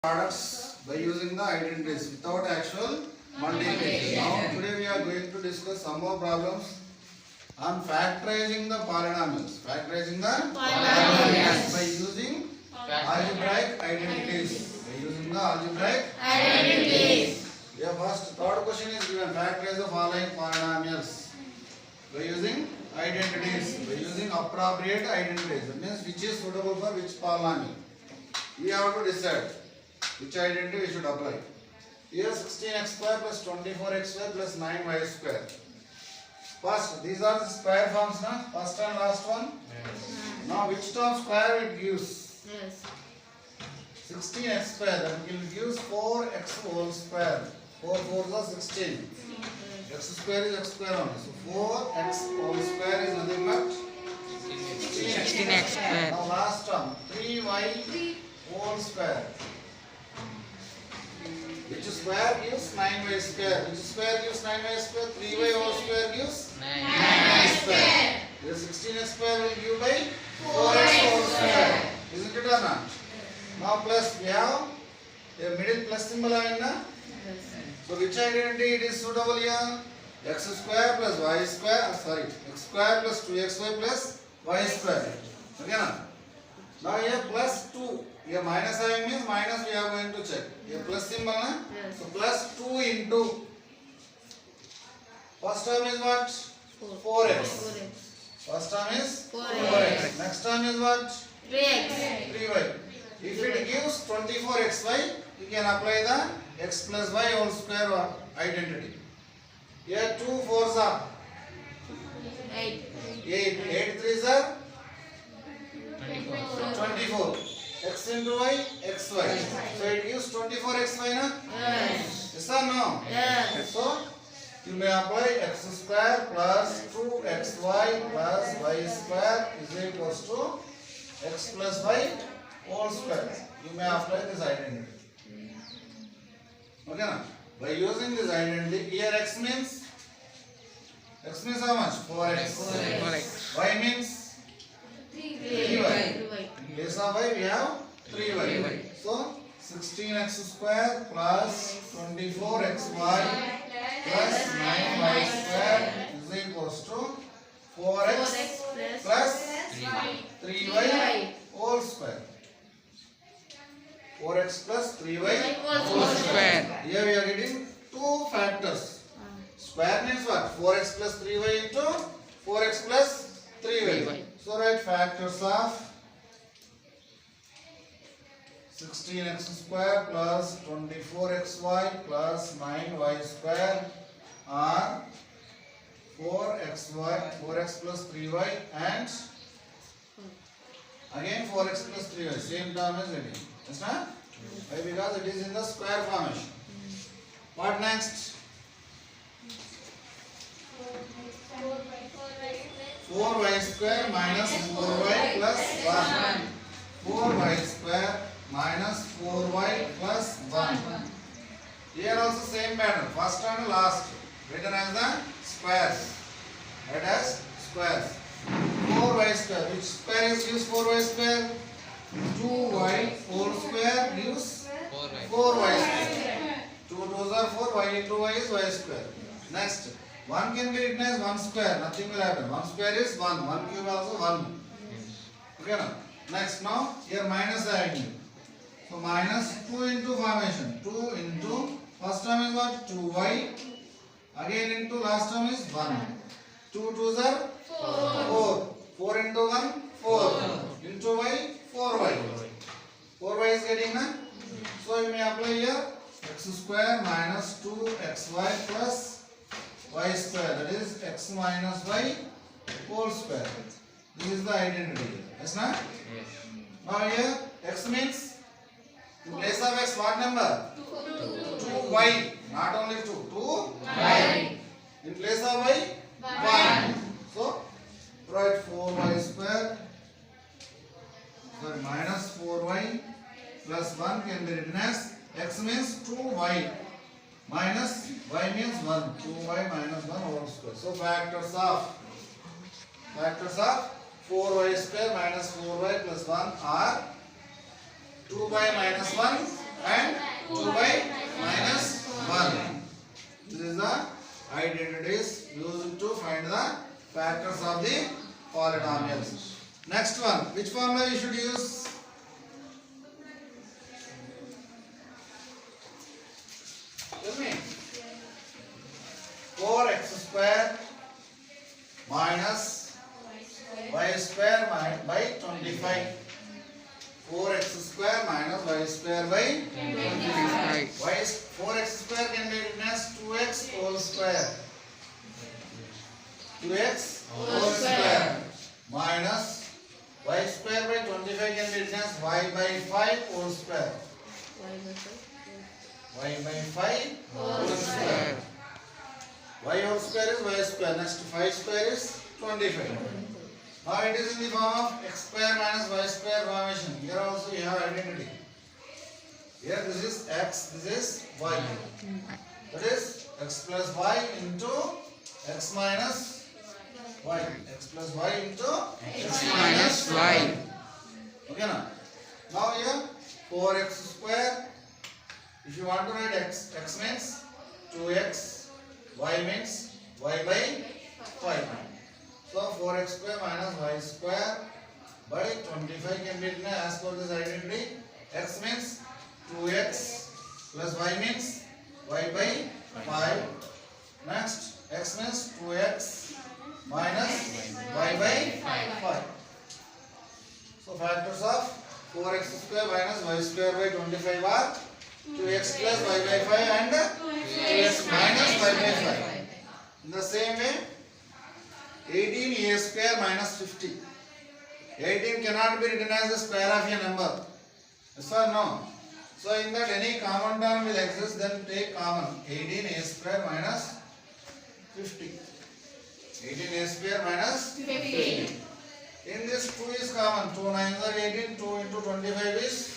products by using the identities without actual multiplication. Now today we are going to discuss some more problems on factorizing the polynomials. Factorizing the polynomials by using algebraic identities. By using the algebraic identities. Yeah, first third question is given: factorize the following polynomials by using identities. By using appropriate identities. That means which is suitable for which polynomial. We have to decide which identity we should apply. Here 16x square plus 24x square plus 9y square. First, these are the square forms, na? First and last one. Yes. Now, which term square it gives? Yes. 16x square, that will give 4x whole square. 4 4s are 16. X square is x square only. So 4x whole square is nothing but 16x square. Now last term 3y whole square. Which square gives 9y square? Which square gives 9y square? 3y whole square gives 9y square. The 16x square will give by 4x whole square. Isn't it or not? Now plus we have a middle plus symbol in na? So which identity it is suitable here? X square plus y square, x square plus 2xy plus y square. Okay na? Now here plus 2. Here minus having means minus we are going to check. Here plus symbol na? Yes. So plus 2 into first term is what? 4x. First term is 4x. Next term is what? 3x. 3y. If it gives 24xy, you can apply the x plus y whole square identity. Here 2 4s are 8. 8. 8 3s are 24. X into y, xy. So it gives 24xy na? Yes. Yes or no? Yes. So you may apply x square plus 2xy plus y square is equals to x plus y whole square. You may apply this identity. Okay na? By using this identity, here x means how much? 4x. Y means 3y. In place of y we have 3y. So 16x square plus 24xy plus 9y square is equals to 4x plus 3y whole square. 4x plus 3y Whole square. Here we are getting two factors. Square means what? 4x plus 3y into 4x plus 3y. So write factors of 16x square plus 24xy plus 9y square are 4x plus 3y and again 4x plus 3y. Same term is ready. Yes, na? Why? Because it is in the square formation. What next? 4y square minus 4y plus 1. 4y square minus 4y plus 1. Here also same pattern. First and last written as the squares. Write as squares. 4y square. Which square gives 4y square? 2y whole square gives 4y square. 2 2s are 4. Y into y is y square. Next. 1 can be written as 1 square. Nothing will happen. 1 square is 1. 1 cube also 1. Okay now. Next now here minus adding. So minus 2 into formation. 2 into first term is what? 2y. Again into last term is 1. 2 2s are 4. 4 into 1 4. Into y 4y. 4y is getting na? So you may apply here x square minus 2xy plus y square, that is x minus y whole square. This is the identity. Yes, na? Yes. Now here x means in place of x what number? 2y. Not only 2. 2y. In place of y 1. So write 4y square. Sorry, minus 4y plus 1 can be written as x means 2y minus y means 1. 2y minus 1 whole square. So factors of 4y square minus 4y plus 1 are 2y minus 1 and factors of the polynomials. Next one, which formula you should use? Tell me. 4x square minus y square by 25. 4x square minus y square by 25. 4x square can be written as 2x whole square. 2x whole square minus y square by 25 can be written as y by 5 whole square. Y by 5 whole square. Y whole square is y square. Next 5 square is 25. Now it is in the form of x square minus y square formation. Here also you have identity. Here this is x, this is y. That is x plus y into x minus y. X plus y into x minus y. Okay now. Now here 4x square. If you want to write x means 2x, y means y by 5. So 4x square minus y square by 25 can be written as per this identity. X means 2x plus y means y by 5. Next, x means 2x minus y by 5. So factors of 4x square minus y square by 25 are 2x plus y by 5 and 2x minus y by 5. In the same way, 18a square minus 50. 18 cannot be written as the square of a number. Yes or no? So in that any common term will exist, then take common. 18a square minus 50. 18a square minus 50. In this 2 is common. 2 9s are 18. 2 into 25 is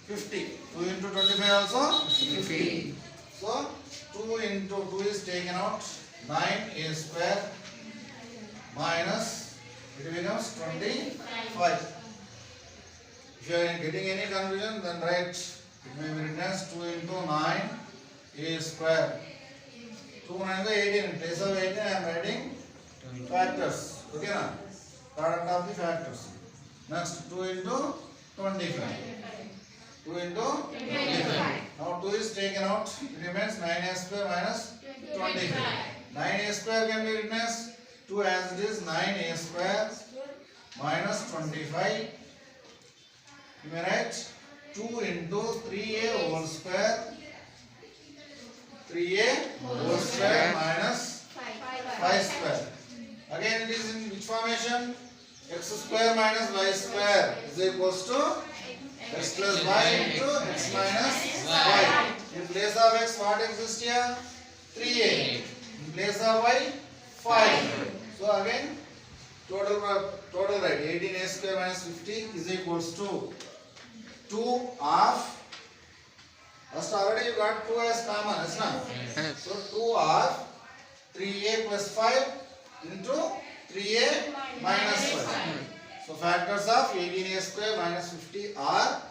50. 2 into 25 also 50. So 2 into 2 is taken out. 9a square minus, it becomes 25. If you are getting any confusion, then write, it may be written as 2 into 9a square. 2 9 is 18. In place of 18 I am writing factors. Okay na? Product of the factors. Next 2 into 25. 2 into 25. Now 2 is taken out. It remains 9a square minus 25. 9a square can be written as 2 as it is 9a square minus 25. You may write 2 into 3a whole square. 3a whole square minus 5 square. Again it is in which formation? X square minus y square is equals to x plus y into x minus y. In place of x, what exists here? 3a. In place of y, 5. So again, total right, 18a square minus 50 is equals to 2 of, first already you got 2 as common, isn't it? So 2 of 3a plus 5 into 3a minus 5. So factors of 18a square minus 50 are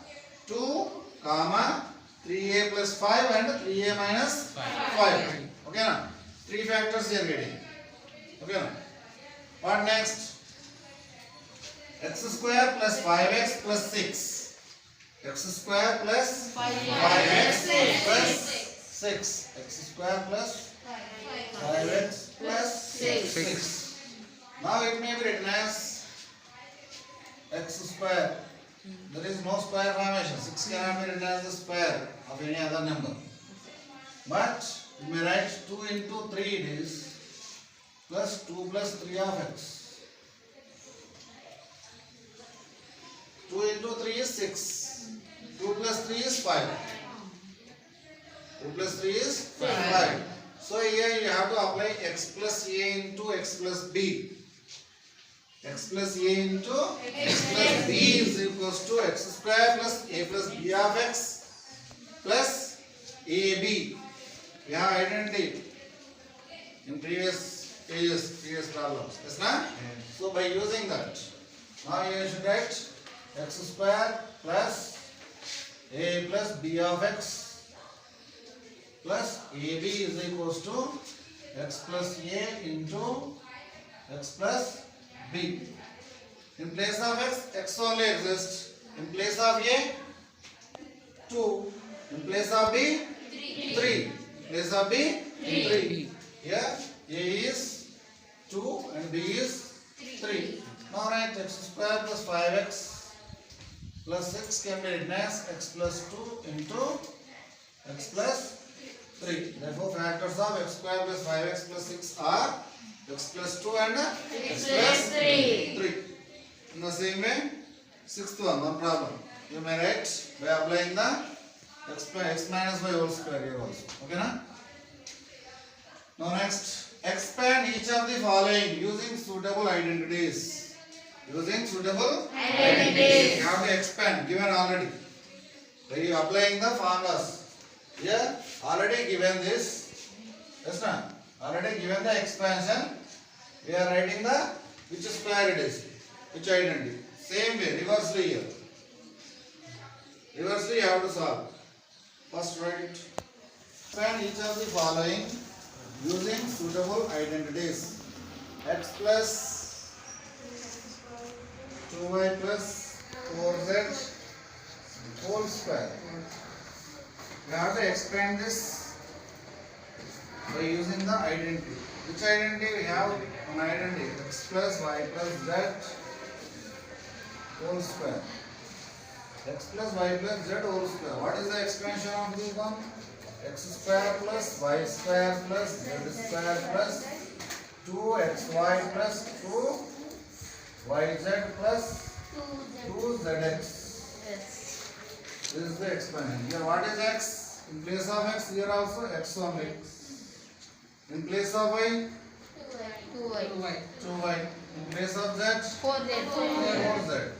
2, comma 3a plus 5 and 3a minus 5. Okay na? 3 factors here getting. Okay na? What next? X square plus 5x plus 6. X square plus 5x plus 6. X square plus 5x plus 6. Now it may be written as x square. There is no square formation. 6 cannot be written as the square of any other number. But you may write 2 into 3 it is plus 2 plus 3 of x. 2 into 3 is 6. 2 plus 3 is 5. 2 plus 3 is 5. So here you have to apply x plus a into x plus b. X plus a into x plus b is equals to x square plus a plus b of x plus ab. We have identity in previous pages, previous problems. Yes, na? So by using that, now you should write x square plus a plus b of x plus ab is equals to x plus a into x plus b. In place of x only exists. In place of a, 2. In place of b, 3. In place of b, 3. Here a is 2 and b is 3. Now write x square plus 5x plus 6 can be written as x plus 2 into x plus 3. Therefore, factors of x square plus 5x plus 6 are x plus 2 and x plus 3. In the same way, sixth one problem. You may write by applying the x minus y whole square here also. Okay, na? Now next, expand each of the following using suitable identities. Using suitable identities. You have to expand, given already. By you applying the formulas. Here, already given this. Yes, na? Already given the expansion. We are writing the which square it is. Which identity? Same way, reversely here. Reversely you have to solve. First write it. Expand each of the following using suitable identities. X plus 2y plus 4z whole square. We have to expand this by using the identity. Which identity we have? One identity. X plus y plus z whole square. X plus y plus z whole square. What is the expansion of this one? X square plus y square plus z square plus 2xy plus 2yz plus 2zx. This is the expansion. Here what is x? In place of x, here also x only. In place of y, 2y. In place of z, 4z.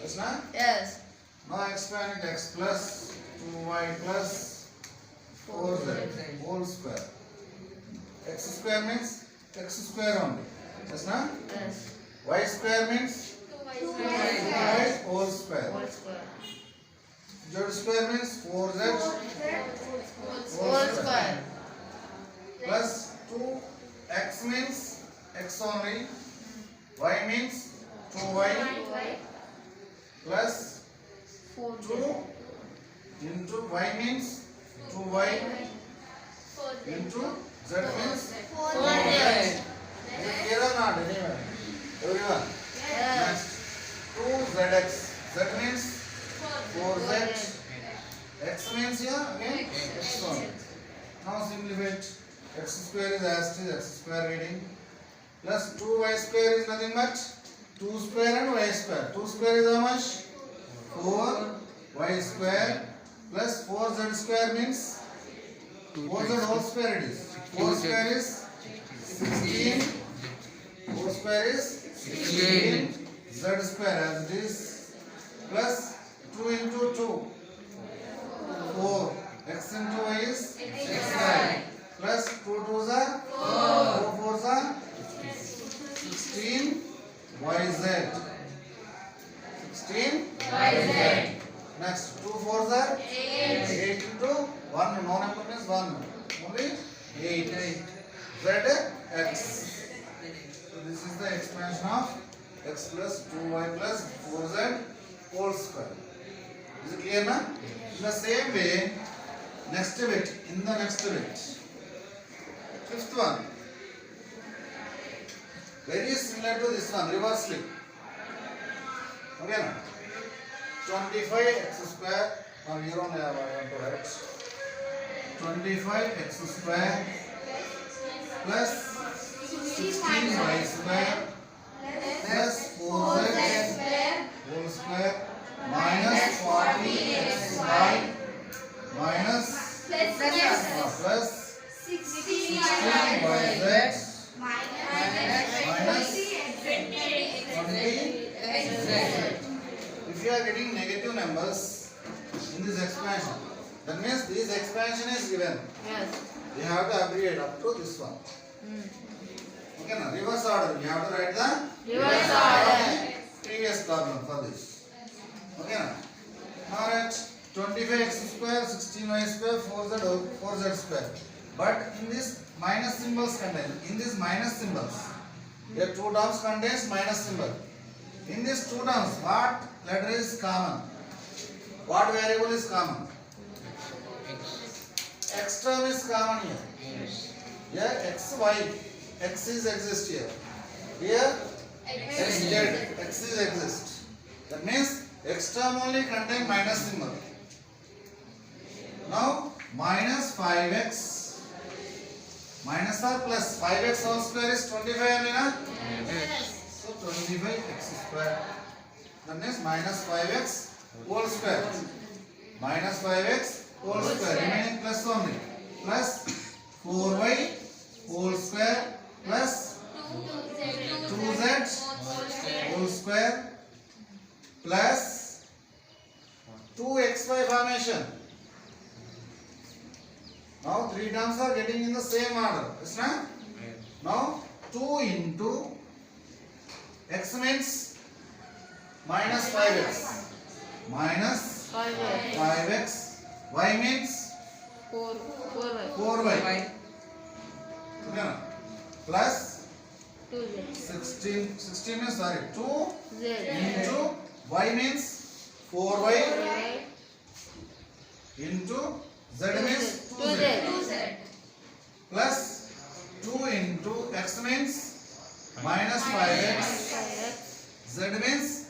Yes, na? Yes. Now expand it x plus 2y plus 4z whole square. X square means x square only. Yes, na? Yes. Y square means 2y whole square. Z square means 4z Whole square. plus 2. X means x only. Y means 2y plus 2 into y means 2y into z means 4z. Is it clear or not? Anyone? Everyone? Yes. 2zx. Z means 4z. X means here again x only. Now simplify it. X square is as it is, x square reading. Plus 2y square is nothing but 2 square and y square. 2 square is how much? 4y square plus 4z square means 4z whole square it is. 4 square is 16. 4 square is 16. Z square as it is plus 2 into 2. 4. X into y is x plus 2 2s are 4 4s are 16 yz. 16 yz. Next 2 4s are 8 into 1. No number means 1. Only 8. Zx. So this is the expansion of x plus 2y plus 4z whole square. Is it clear now? In the same way, next bit, in the next bit. Fifth one. Very similar to this one, reversely. Okay now? 25x square. Now here only I want to write. 25x square plus 16y square plus 4z whole square minus 40xy minus plus 16yz minus 20. If you are getting negative numbers in this expansion, that means this expansion is given. Yes. You have to abbreviate up to this one. Okay, now reverse order. You have to write the Reverse order. previous problem for this. Okay, now. Now write 25x square, 16y square, 4z square. But in this minus symbols contain, in these minus symbols, here two terms contains minus symbol. In these two terms, what letter is common? What variable is common? X term is common here. Here x, y, x is exist here. Here x, z, x is exist. That means x term only contain minus symbol. Now minus 5x minus or plus 5x whole square is 25 only, na? So 25x square. That means minus 5x whole square. Minus 5x whole square. Remaining plus only. Plus 4y whole square plus 2z whole square plus 2xy formation. Now three terms are getting in the same order. Yes, na? Now 2 into x means minus 5x minus 5x, y means 4y. Okay, na? Plus 16 means sorry 2 into y means 4y into z means 2z plus 2 into x means minus 5x, z means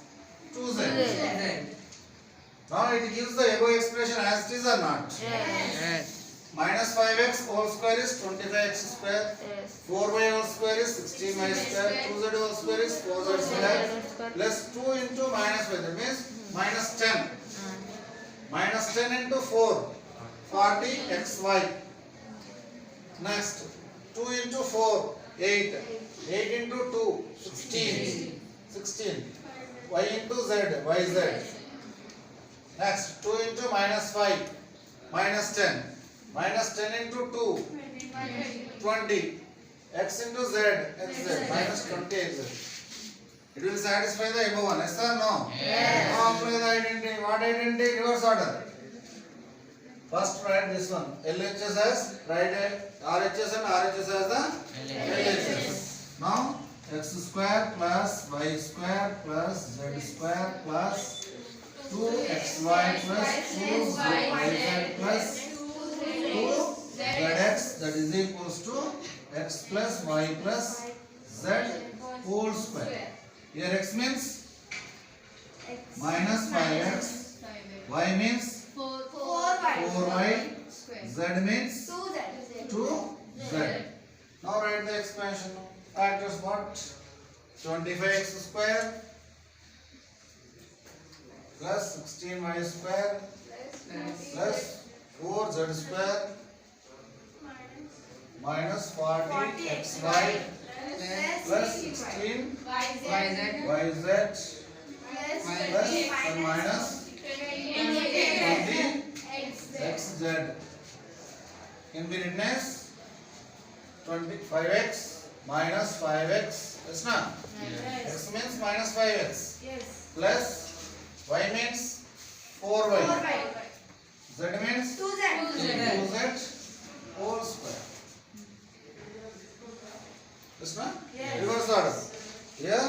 2z. Now it gives the above expression as it is or not? Minus 5x whole square is 25x square, 4y whole square is 16y square, 2z whole square is 4z square, plus 2 into minus 5, that means minus 10. Minus 10 into 4, 40xy. Next, 2 into 4, 8. 8 into 2, 16. 16. Y into z, yz. Next, 2 into minus 5, minus 10. Minus 10 into 2, 20. X into z, xz, minus 20xz. It will satisfy the above one, yes or no? Yes. Now apply the identity. What identity? Reverse order. First write this one. LHS as write RHS and RHS as the LHS. Now x square plus y square plus z square plus 2xy plus 2yz plus 2zx, that is equals to x plus y plus z whole square. Here x means minus 5x, y means 4y, z means 2z. Now write the expansion. Factors what? 25x square plus 16y square plus 4z square minus 40xy plus 16 yz plus and minus 20 xz. Can be written as 25x minus 5x. Yes, na? X means minus 5x plus y means 4y. Z means 2z whole square. Yes, na? Reverse order. Here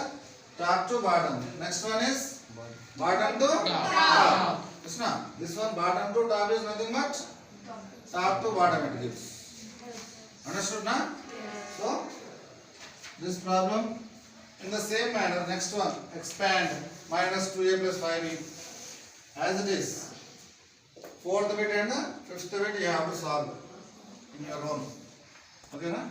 top to bottom. Next one is bottom to top. Yes, na? This one bottom to top is nothing but top to bottom it gives. Understood, na? So this problem in the same manner. Next one, expand minus 2a plus 5b as it is. Fourth bit and the fifth bit you have to solve in your own. Okay, na?